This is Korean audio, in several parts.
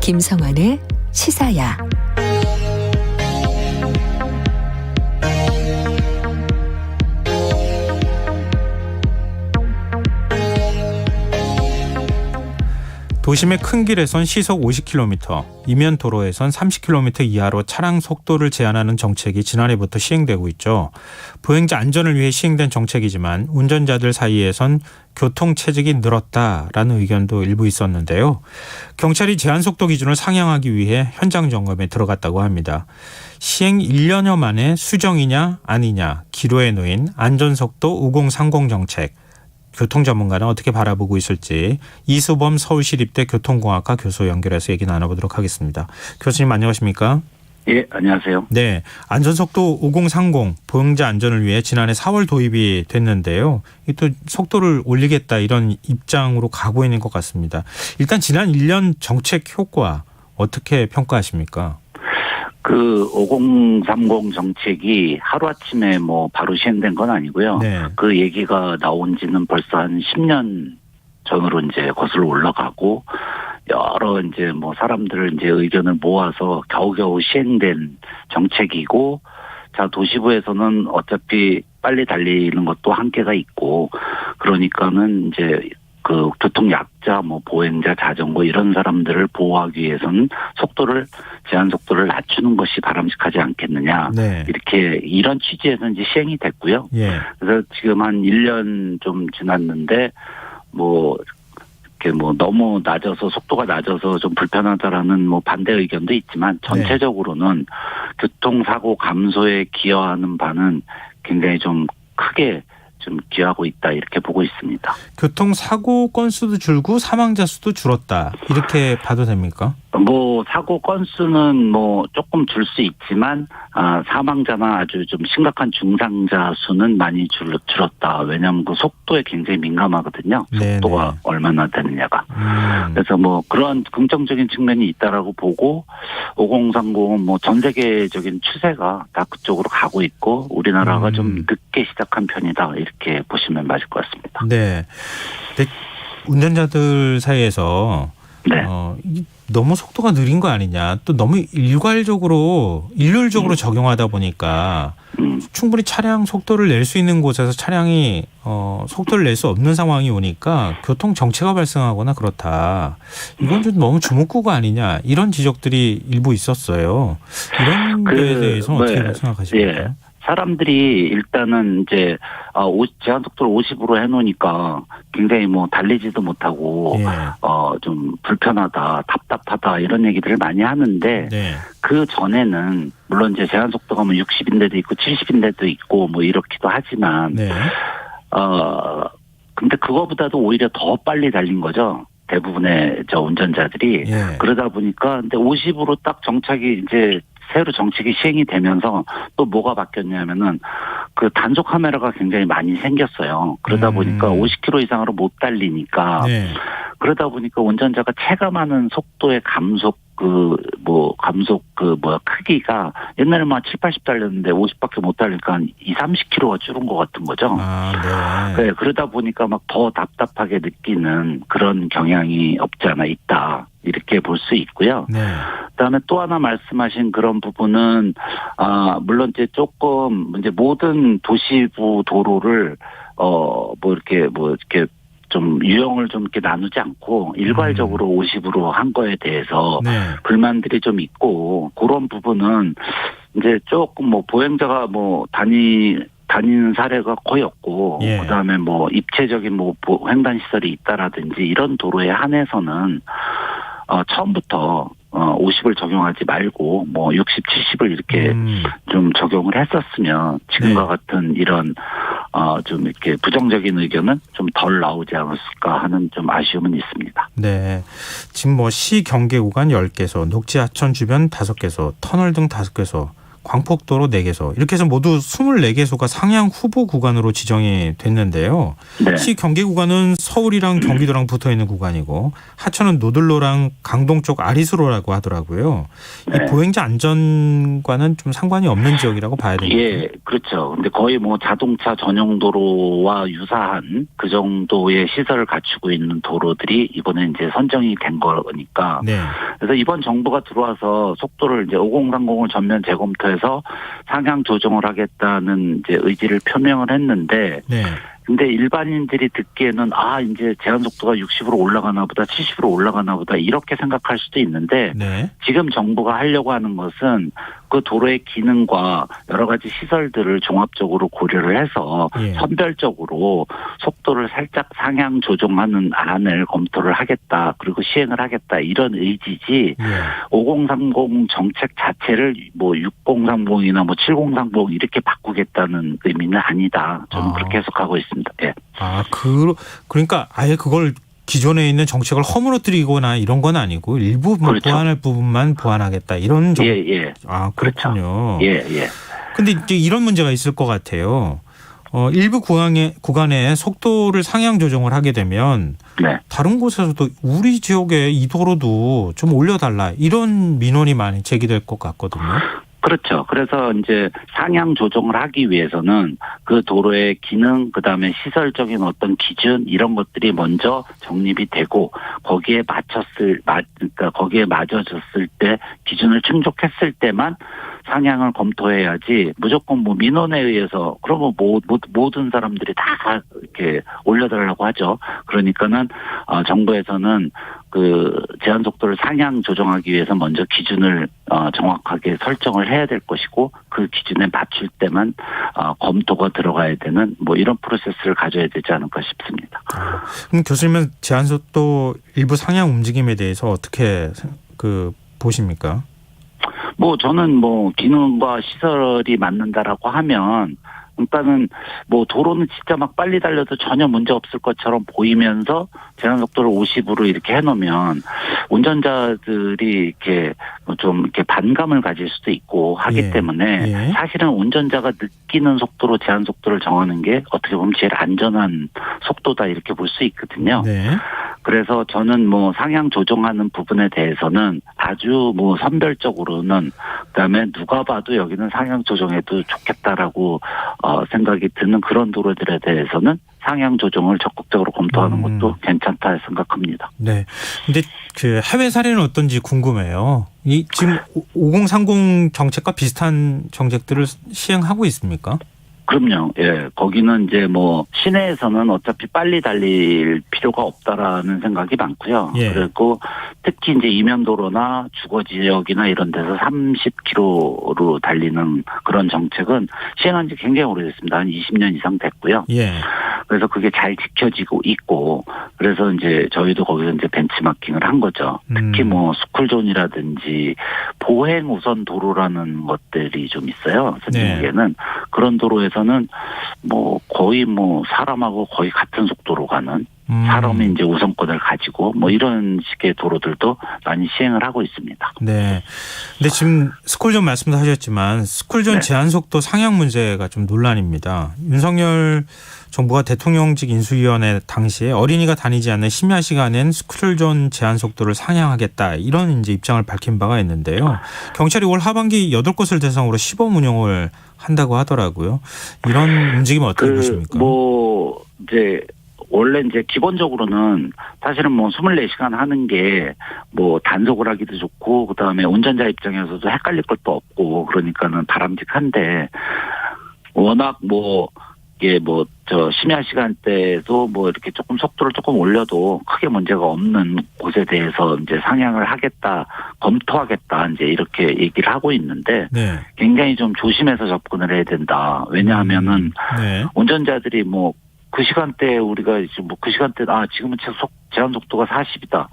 김성환의 시사야. 도심의 큰 길에선 시속 50km, 이면 도로에선 30km 이하로 차량 속도를 제한하는 정책이 지난해부터 시행되고 있죠. 보행자 안전을 위해 시행된 정책이지만 운전자들 사이에선 교통 체증이 늘었다라는 의견도 일부 있었는데요. 경찰이 제한속도 기준을 상향하기 위해 현장 점검에 들어갔다고 합니다. 시행 1년여 만에 수정이냐 아니냐 기로에 놓인 안전속도 5030 정책. 교통 전문가는 어떻게 바라보고 있을지 이수범 서울시립대 교통공학과 교수 연결해서 얘기 나눠보도록 하겠습니다. 교수님 안녕하십니까? 예, 안녕하세요. 네, 안전속도 5030 보행자 안전을 위해 지난해 4월 도입이 됐는데요. 또 속도를 올리겠다 이런 입장으로 가고 있는 것 같습니다. 일단 지난 1년 정책 효과 어떻게 평가하십니까? 그 5030 정책이 하루아침에 뭐 바로 시행된 건 아니고요. 네. 그 얘기가 나온 지는 벌써 한 10년 전으로 이제 거슬러 올라가고 여러 이제 뭐 사람들 이제 의견을 모아서 겨우겨우 시행된 정책이고, 자, 도시부에서는 어차피 빨리 달리는 것도 한계가 있고, 그러니까는 이제 그 교통 약자, 뭐 보행자, 자전거 이런 사람들을 보호하기 위해서는 제한 속도를 낮추는 것이 바람직하지 않겠느냐. 네. 이런 취지에서 이제 시행이 됐고요. 예. 그래서 지금 한 1년 좀 지났는데 이렇게 너무 낮아서 속도가 낮아서 좀 불편하다라는 뭐 반대 의견도 있지만 전체적으로는 교통사고 감소에 기여하는 바는 굉장히 좀 크게 좀 기여하고 있다 이렇게 보고 있습니다. 교통사고 건수도 줄고 사망자 수도 줄었다 이렇게 봐도 됩니까? 뭐 사고 건수는 뭐 조금 줄 수 있지만 사망자나 아주 좀 심각한 중상자 수는 많이 줄었다. 왜냐하면 그 속도에 굉장히 민감하거든요. 속도가 네네. 얼마나 되느냐가. 그래서 뭐 그런 긍정적인 측면이 있다라고 보고 5030은 뭐 전 세계적인 추세가 다 그쪽으로 가고 있고 우리나라가 좀 늦게 시작한 편이다 이렇게 보시면 맞을 것 같습니다. 네. 근데 운전자들 사이에서 네. 너무 속도가 느린 거 아니냐. 또 너무 일률적으로 적용하다 보니까 충분히 차량 속도를 낼 수 있는 곳에서 차량이 속도를 낼 수 없는 상황이 오니까 교통 정체가 발생하거나 그렇다. 이건 좀 너무 주먹구가 아니냐. 이런 지적들이 일부 있었어요. 이런 거에 대해서는 어떻게 생각하십니까? 예. 사람들이 일단은 이제 제한 속도를 50으로 해놓으니까 굉장히 뭐 달리지도 못하고 좀 불편하다, 답답하다 이런 얘기들을 많이 하는데 그 전에는 물론 이제 제한 속도가 뭐 60인데도 있고 70인데도 있고 뭐 이렇기도 하지만 근데 그거보다도 오히려 더 빨리 달린 거죠. 대부분의 운전자들이 그러다 보니까 근데 50으로 딱 정착이 이제 새로 정책이 시행이 되면서 또 뭐가 바뀌었냐면은 그 단속 카메라가 굉장히 많이 생겼어요. 그러다 보니까 50km 이상으로 못 달리니까 그러다 보니까 운전자가 체감하는 속도의 크기가 옛날에 막 7, 80 달렸는데 50밖에 못 달리니까 한 2, 30km가 줄은 것 같은 거죠. 네, 그러다 보니까 막 더 답답하게 느끼는 그런 경향이 없지 않아 있다. 이렇게 볼 수 있고요. 그다음에 또 하나 말씀하신 그런 부분은 물론 이제 조금 이제 모든 도시부 도로를 이렇게 좀 유형을 좀 이렇게 나누지 않고 일괄적으로 50으로 한 거에 대해서 불만들이 좀 있고 그런 부분은 이제 조금 뭐 보행자가 뭐 다니는 사례가 거의 없고 그다음에 뭐 입체적인 뭐 횡단 시설이 있다라든지 이런 도로에 한해서는 처음부터 50을 적용하지 말고 뭐 60, 70을 이렇게 좀 적용을 했었으면 지금과 같은 이런 좀 이렇게 부정적인 의견은 좀 덜 나오지 않았을까 하는 좀 아쉬움은 있습니다. 네. 지금 뭐 시 경계 구간 10개소, 녹지 하천 주변 5개소, 터널 등 5개소, 광폭도로 4개소 이렇게 해서 모두 24개소가 상향 후보 구간으로 지정이 됐는데요. 시 경계 구간은 서울이랑 경기도랑 붙어있는 구간이고 하천은 노들로랑 강동 쪽 아리수로라고 하더라고요. 이 보행자 안전과는 좀 상관이 없는 지역이라고 봐야 됩니다. 예, 그렇죠. 근데 거의 뭐 자동차 전용 도로와 유사한 그 정도의 시설을 갖추고 있는 도로들이 이번에 이제 선정이 된 거니까 그래서 이번 정부가 들어와서 속도를 이제 5030을 전면 재검토해서 상향 조정을 하겠다는 이제 의지를 표명을 했는데 네. 근데 일반인들이 듣기에는 이제 제한 속도가 60으로 올라가나 보다 70으로 올라가나 보다 이렇게 생각할 수도 있는데 네. 지금 정부가 하려고 하는 것은 그 도로의 기능과 여러 가지 시설들을 종합적으로 고려를 해서 선별적으로 속도를 살짝 상향 조정하는 안을 검토를 하겠다. 그리고 시행을 하겠다. 이런 의지지 5030 정책 자체를 뭐 6030이나 뭐 7030 이렇게 바꾸겠다는 의미는 아니다. 저는 그렇게 해석하고 있습니다. 예. 그러니까 아예 그걸 기존에 있는 정책을 허물어뜨리거나 이런 건 아니고 일부 그렇죠. 보완할 부분만 보완하겠다 이런 그렇군요. 그렇죠. 예. 근데 이제 이런 문제가 있을 것 같아요. 일부 구간에 속도를 상향 조정을 하게 되면 다른 곳에서도 우리 지역의 이 도로도 좀 올려달라 이런 민원이 많이 제기될 것 같거든요. 그렇죠. 그래서 이제 상향 조정을 하기 위해서는 그 도로의 기능, 그다음에 시설적인 어떤 기준 이런 것들이 먼저 정립이 되고 거기에 거기에 맞춰졌을 때 기준을 충족했을 때만 상향을 검토해야지 무조건 뭐 민원에 의해서 그러면 모든 사람들이 다 이렇게 올려달라고 하죠. 그러니까는 정부에서는 그 제한 속도를 상향 조정하기 위해서 먼저 기준을 정확하게 설정을 해야 될 것이고 그 기준에 맞출 때만 검토가 들어가야 되는 뭐 이런 프로세스를 가져야 되지 않을까 싶습니다. 그럼 교수님은 제한 속도 일부 상향 움직임에 대해서 어떻게 보십니까? 뭐 저는 뭐 기능과 시설이 맞는다라고 하면 그러니까는 뭐 도로는 진짜 막 빨리 달려도 전혀 문제 없을 것처럼 보이면서 제한 속도를 50으로 이렇게 해놓으면 운전자들이 이렇게 좀 이렇게 반감을 가질 수도 있고 하기 때문에 사실은 운전자가 느끼는 속도로 제한 속도를 정하는 게 어떻게 보면 제일 안전한 속도다 이렇게 볼 수 있거든요. 그래서 저는 뭐 상향 조정하는 부분에 대해서는 아주 뭐 선별적으로는 그다음에 누가 봐도 여기는 상향 조정해도 좋겠다라고 생각이 드는 그런 도로들에 대해서는 상향 조정을 적극적으로 검토하는 것도 괜찮다 생각합니다. 네. 근데 그 해외 사례는 어떤지 궁금해요. 이 지금 5030 정책과 비슷한 정책들을 시행하고 있습니까? 그럼요. 예. 거기는 이제 뭐 시내에서는 어차피 빨리 달릴 필요가 없다라는 생각이 많고요. 그리고 특히 이제 이면도로나 주거 지역이나 이런 데서 30km로 달리는 그런 정책은 시행한 지 굉장히 오래됐습니다. 한 20년 이상 됐고요. 그래서 그게 잘 지켜지고 있고 그래서 이제 저희도 거기서 이제 벤치마킹을 한 거죠. 특히 뭐 스쿨존이라든지 보행 우선 도로라는 것들이 좀 있어요. 선진국에는 그런 도로에서는 뭐 거의 뭐 사람하고 거의 같은 속도로 가는 사람이 이제 우선권을 가지고 뭐 이런 식의 도로들도 많이 시행을 하고 있습니다. 네. 근데 지금 스쿨존 말씀도 하셨지만 스쿨존 제한 속도 상향 문제가 좀 논란입니다. 윤석열 정부가 대통령직 인수위원회 당시에 어린이가 다니지 않는 심야 시간엔 스쿨존 제한 속도를 상향하겠다 이런 이제 입장을 밝힌 바가 있는데요. 경찰이 올 하반기 8곳을 대상으로 시범 운영을 한다고 하더라고요. 이런 움직임은 어떻게 보십니까? 뭐 이제 원래 이제 기본적으로는 사실은 뭐 24시간 하는 게 뭐 단속을 하기도 좋고 그다음에 운전자 입장에서도 헷갈릴 것도 없고 그러니까는 바람직한데 워낙 뭐 이게 뭐 심야 시간대에도 뭐 이렇게 조금 속도를 조금 올려도 크게 문제가 없는 곳에 대해서 이제 상향을 하겠다, 검토하겠다 이제 이렇게 얘기를 하고 있는데 굉장히 좀 조심해서 접근을 해야 된다. 왜냐하면은 운전자들이 뭐 그 시간대에 우리가 이제 뭐 그 시간대 지금은 제한 속도가 40이다.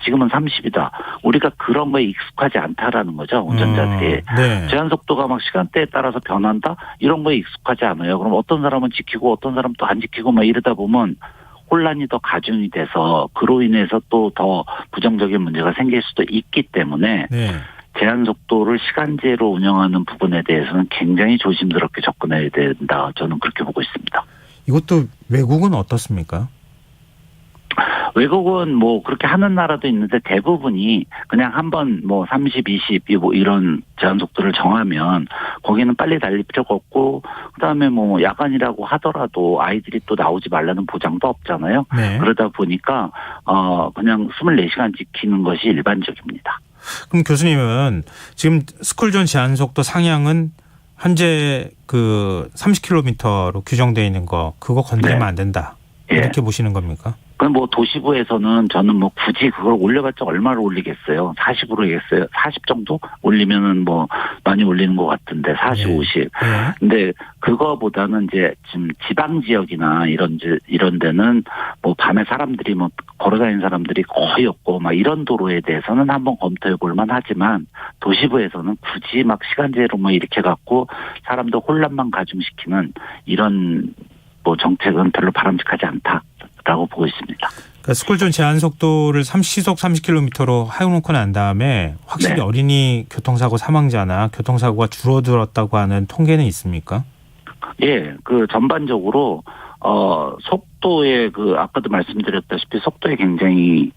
지금은 30이다. 우리가 그런 거에 익숙하지 않다라는 거죠. 운전자들이. 제한 속도가 막 시간대에 따라서 변한다? 이런 거에 익숙하지 않아요. 그럼 어떤 사람은 지키고 어떤 사람은 또 안 지키고 막 이러다 보면 혼란이 더 가중이 돼서 그로 인해서 또 더 부정적인 문제가 생길 수도 있기 때문에 제한 속도를 시간제로 운영하는 부분에 대해서는 굉장히 조심스럽게 접근해야 된다. 저는 그렇게 보고 있습니다. 이것도 외국은 어떻습니까? 외국은 뭐 그렇게 하는 나라도 있는데 대부분이 그냥 한번 뭐 30, 20 뭐 이런 제한 속도를 정하면 거기는 빨리 달릴 필요가 없고 그다음에 뭐 야간이라고 하더라도 아이들이 또 나오지 말라는 보장도 없잖아요. 그러다 보니까 그냥 24시간 지키는 것이 일반적입니다. 그럼 교수님은 지금 스쿨존 제한 속도 상향은 현재 그 30km로 규정되어 있는 거 그거 건드리면 네. 안 된다. 예. 이렇게 보시는 겁니까? 그럼 뭐 도시부에서는 저는 뭐 굳이 그걸 올려봤자 얼마를 올리겠어요. 40으로 얘기했어요. 40 정도 올리면은 뭐 많이 올리는 것 같은데 40, 예. 50. 예. 근데 그거보다는 이제 지금 지방 지역이나 이런 데는 뭐 밤에 사람들이 뭐 걸어다니는 사람들이 거의 없고 막 이런 도로에 대해서는 한번 검토해 볼 만하지만 도시부에서는 굳이 막 시간제로 뭐 이렇게 갖고 사람들 혼란만 가중시키는 이런 뭐 정책은 별로 바람직하지 않다라고 보고 있습니다. 그러니까 스쿨존 제한 속도를 시속 30km로 해놓고 난 다음에 확실히 네. 어린이 교통사고 사망자나 교통사고가 줄어들었다고 하는 통계는 있습니까? 예, 그 전반적으로 속도에 아까도 말씀드렸다시피 속도에 굉장히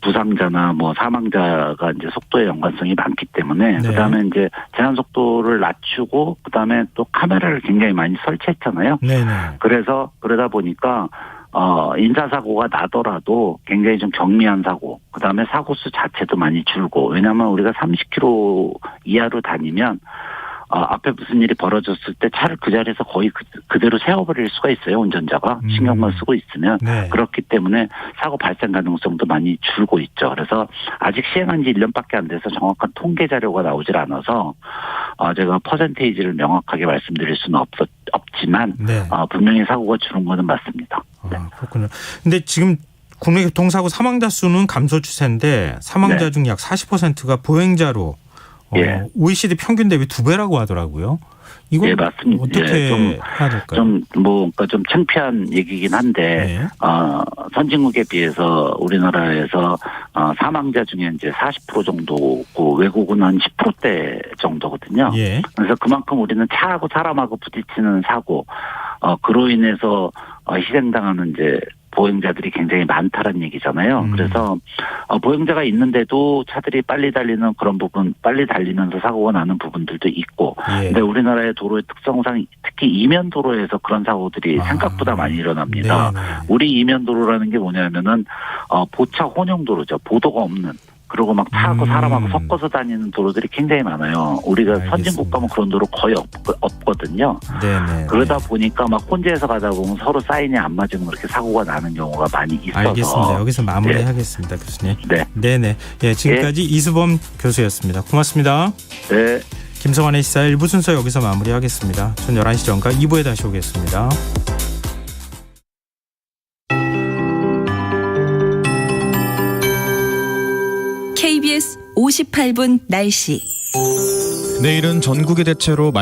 부상자나 뭐 사망자가 이제 속도에 연관성이 많기 때문에 네. 그다음에 이제 제한 속도를 낮추고 그다음에 또 카메라를 굉장히 많이 설치했잖아요. 네네. 그래서 그러다 보니까 인사사고가 나더라도 굉장히 좀 경미한 사고, 그 다음에 사고수 자체도 많이 줄고, 왜냐하면 우리가 30km 이하로 다니면, 앞에 무슨 일이 벌어졌을 때 차를 그 자리에서 거의 그대로 세워버릴 수가 있어요, 운전자가. 신경만 쓰고 있으면. 네. 그렇기 때문에 사고 발생 가능성도 많이 줄고 있죠. 그래서 아직 시행한 지 1년밖에 안 돼서 정확한 통계 자료가 나오질 않아서, 제가 퍼센테이지를 명확하게 말씀드릴 수는 없지만, 네. 분명히 사고가 줄은 거는 맞습니다. 네. 그렇군요. 근데 지금 국내 교통사고 사망자 수는 감소 추세인데 사망자 네. 중 약 40%가 보행자로 예. OECD 평균 대비 2배라고 하더라고요. 이건 예, 맞습니다. 어떻게 좀 해야 될까요? 그러니까 좀 창피한 얘기긴 한데, 네. 선진국에 비해서 우리나라에서 사망자 중에 이제 40% 정도고 외국은 한 10%대 정도거든요. 예. 그래서 그만큼 우리는 차하고 사람하고 부딪히는 사고, 그로 인해서 희생당하는 이제 보행자들이 굉장히 많다는 얘기잖아요. 그래서 보행자가 있는데도 차들이 빨리 달리는 그런 부분, 빨리 달리면서 사고가 나는 부분들도 있고. 예. 근데 우리나라의 도로의 특성상 특히 이면 도로에서 그런 사고들이 생각보다 많이 일어납니다. 네네. 우리 이면 도로라는 게 뭐냐면은 보차 혼용 도로죠. 보도가 없는. 그리고 막 차하고 사람하고 섞어서 다니는 도로들이 굉장히 많아요. 우리가 알겠습니다. 선진국 가면 그런 도로 거의 없거든요. 네네. 그러다 보니까 막 혼자서 가다 보면 서로 사인이 안 맞으면 그렇게 사고가 나는 경우가 많이 있어서. 알겠습니다. 여기서 마무리하겠습니다, 교수님. 네. 네네. 예, 지금까지 이수범 교수였습니다. 고맙습니다. 네. 김성환의 시사 1부 순서 여기서 마무리하겠습니다. 전 11시 전과 2부에 다시 오겠습니다. KBS 58분 날씨. 내일은 전국이 대체로